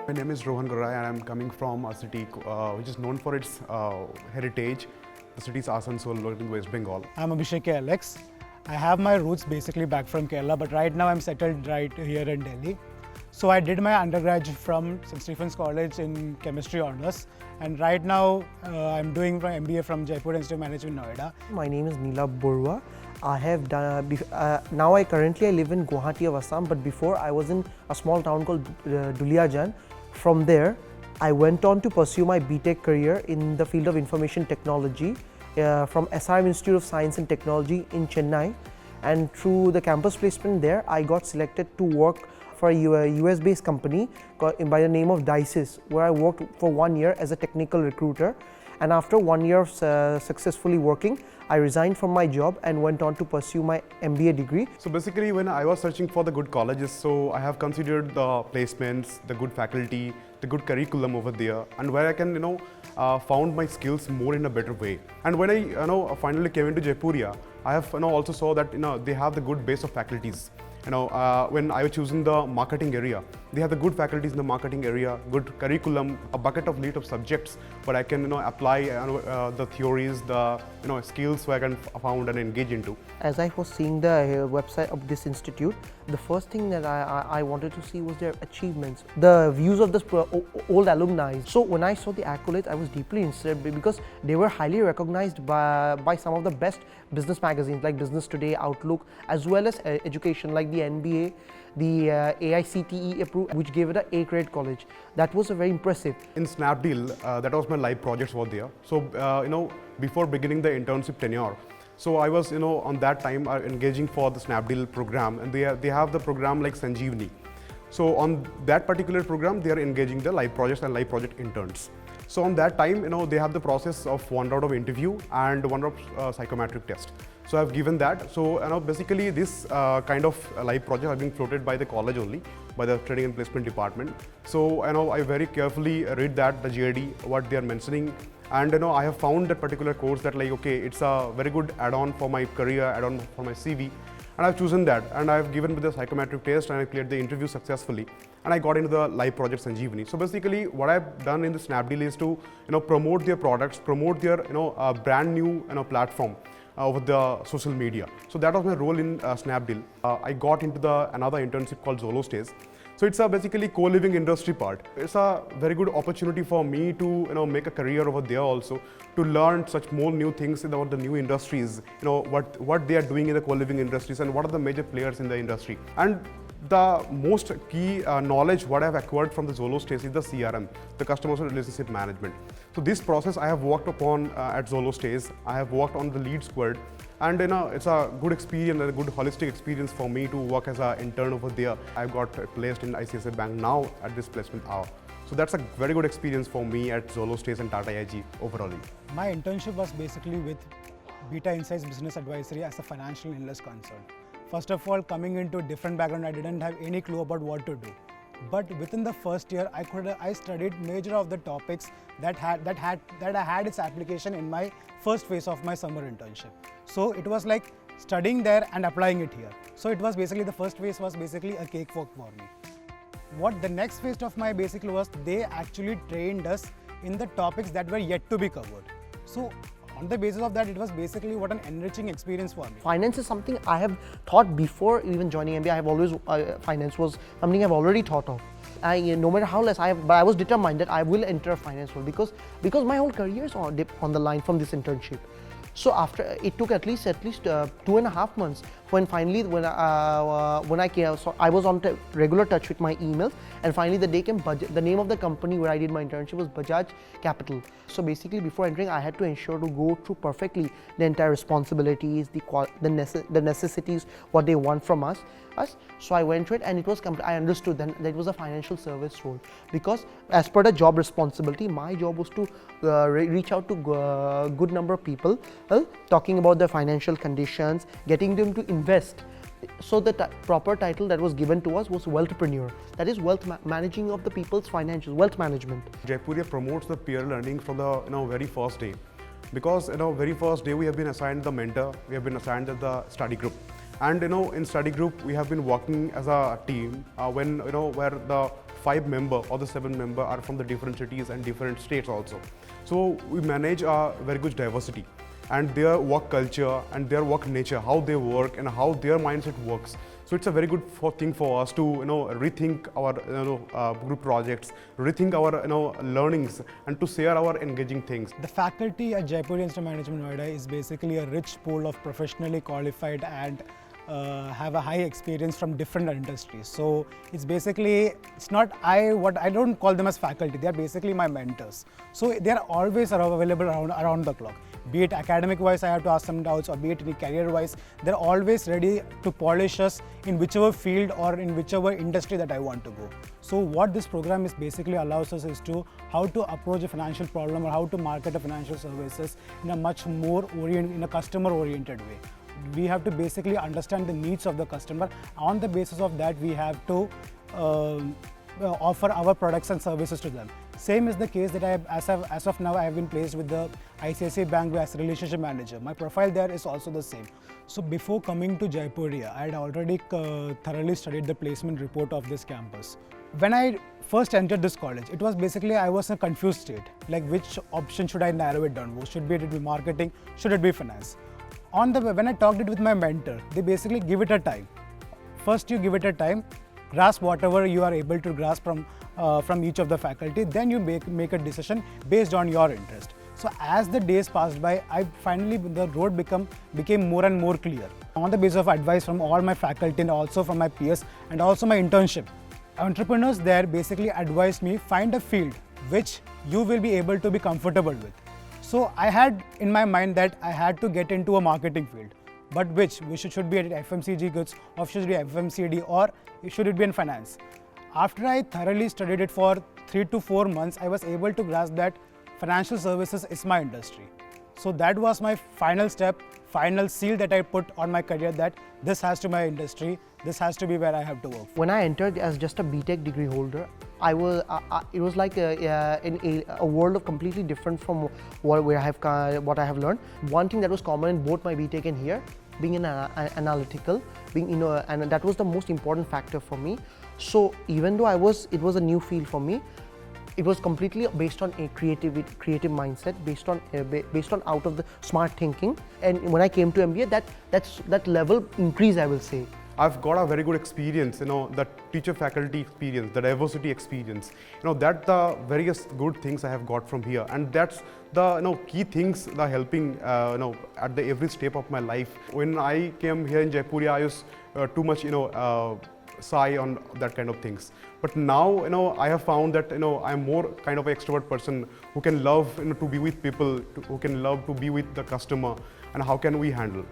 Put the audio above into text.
My name is Rohan Gorai and I'm coming from a city which is known for its heritage. The city is Asansol, located in West Bengal. I'm Abhishek Alex. I have my roots basically back from Kerala, but right now I'm settled right here in Delhi. So I did my undergrad from St. Stephen's College in Chemistry Honours, and right now I'm doing my MBA from Jaipuria Institute of Management, Noida. My name is Neela Borua. I have done, now I currently live in Guwahati of Assam, but before I was in a small town called Duliajan. From there, I went on to pursue my BTech career in the field of information technology from SRM Institute of Science and Technology in Chennai. And through the campus placement there, I got selected to work for a US-based company by the name of Dices, where I worked for 1 year as a technical recruiter. And after 1 year of successfully working, I resigned from my job and went on to pursue my MBA degree. So basically, when I was searching for the good colleges, so I have considered the placements, the good faculty, the good curriculum over there, and where I can, found my skills more in a better way. And when I, finally came into Jaipuria, I have, also saw that, they have the good base of faculties. When I was choosing the marketing area, they have the good faculties in the marketing area, good curriculum, a bucket of list of subjects, but I can apply the theories, the skills where I can found and engage into. As I was seeing the website of this institute, the first thing that I wanted to see was their achievements, the views of the old alumni. So when I saw the accolades, I was deeply interested because they were highly recognized by some of the best business magazines like Business Today, Outlook, as well as education like the NBA, the AICTE approved, which gave it an A-grade college. That was very impressive. In Snapdeal, that was my live projects over there. So, before beginning the internship tenure, so I was, on that time engaging for the Snapdeal program, and they have the program like Sanjeevani. So on that particular program, they are engaging the live projects and live project interns. So on that time, they have the process of 1 round of interview and 1 round of psychometric test. So I've given that. So basically this kind of live project have been floated by the college only, by the training and placement department. So I very carefully read that, the JD, what they are mentioning. And I have found that particular course that it's a very good add-on for my career, add-on for my CV. And I've chosen that, and I've given with the psychometric test, and I cleared the interview successfully, and I got into the live project Sanjeevani. So basically, what I've done in the Snapdeal is to promote their products, promote their brand new platform over the social media. So that was my role in Snapdeal. I got into another internship called Zolo Stays. So it's a basically co-living industry part. It's a very good opportunity for me to make a career over there also, to learn such more new things about the new industries, what they are doing in the co-living industries and what are the major players in the industry. And the most key knowledge what I have acquired from the Zolo Stays is the CRM, the customer relationship management. So this process I have worked upon at Zolo Stays. I have worked on the lead squad, and it's a good experience, a good holistic experience for me to work as an intern over there. I got placed in ICICI Bank now at this placement hour. So that's a very good experience for me at Zolo Stays and Tata AIG overall. My internship was basically with Beta Insights Business Advisory as a financial analyst concern. First of all, coming into a different background, I didn't have any clue about what to do. But within the first year, I studied major of the topics that I had its application in my first phase of my summer internship. So it was like studying there and applying it here. So it was basically, the first phase was basically a cakewalk for me. What the next phase of my basically was, they actually trained us in the topics that were yet to be covered. So on the basis of that, it was basically what an enriching experience for me. Finance is something I have thought before even joining MBA. I have always, finance was something I've already thought of. No matter how less but I was determined that I will enter a finance role because my whole career is on the line from this internship. So after it took at least 2.5 months when finally I came, so I was on regular touch with my emails, and finally the day came. The name of the company where I did my internship was Bajaj Capital. So basically, before entering, I had to ensure to go through perfectly the entire responsibilities, the necessities, what they want from us. So I went through it, and it was I understood then that it was a financial service role, because as per the job responsibility, my job was to reach out to a good number of people, talking about their financial conditions, getting them to invest. So the proper title that was given to us was wealthpreneur, that is managing of the people's financials, wealth management. Jaipuria promotes the peer learning from the very first day, because very first day we have been assigned the mentor, we have been assigned the study group. And in study group, we have been working as a team where the 5 member or the 7 member are from the different cities and different states also. So we manage a very good diversity and their work culture and their work nature, how they work and how their mindset works. So it's a very good thing for us to rethink our group projects, rethink our learnings, and to share our engaging things. The faculty at Jaipuria Institute of Management Noida is basically a rich pool of professionally qualified and have a high experience from different industries. So it's basically, I don't call them as faculty, they are basically my mentors. So they are always available around the clock. Be it academic wise, I have to ask some doubts, or be it career wise, they're always ready to polish us in whichever field or in whichever industry that I want to go. So what this program is basically allows us is to how to approach a financial problem or how to market a financial services in a much more in a customer oriented way. We have to basically understand the needs of the customer. On the basis of that, we have to offer our products and services to them. Same is the case that as of now, I have been placed with the ICICI Bank as a relationship manager. My profile there is also the same. So before coming to Jaipuria, I had already thoroughly studied the placement report of this campus. When I first entered this college, it was basically, I was in a confused state. Like which option should I narrow it down? Should it be marketing? Should it be finance? When I talked it with my mentor, they basically give it a time. First you give it a time, grasp whatever you are able to grasp from each of the faculty, then you make a decision based on your interest. So as the days passed by, the road became more and more clear. On the basis of advice from all my faculty and also from my peers and also my internship, entrepreneurs there basically advised me, find a field which you will be able to be comfortable with. So I had in my mind that I had to get into a marketing field, but which should be at FMCG goods, or should it be FMCD, or should it be in finance. After I thoroughly studied it for 3 to 4 months, I was able to grasp that financial services is my industry. So that was my final step, final seal that I put on my career, that this has to be my industry, this has to be where I have to work. When I entered as just a BTech degree holder, it was like a world of completely different from what I have learned. One thing that was common in both my BTech and here, being analytical, and that was the most important factor for me. So even though it was a new field for me, it was completely based on a creative mindset, based on out of the smart thinking. And when I came to MBA, that level increased, I will say. I've got a very good experience, the teacher-faculty experience, the diversity experience. That's the various good things I have got from here, and that's the key things that are helping at the every step of my life. When I came here in Jaipuria, I was too much shy on that kind of things. But now I have found that I'm more kind of an extrovert person who can love to be with people, who can love to be with the customer, and how can we handle.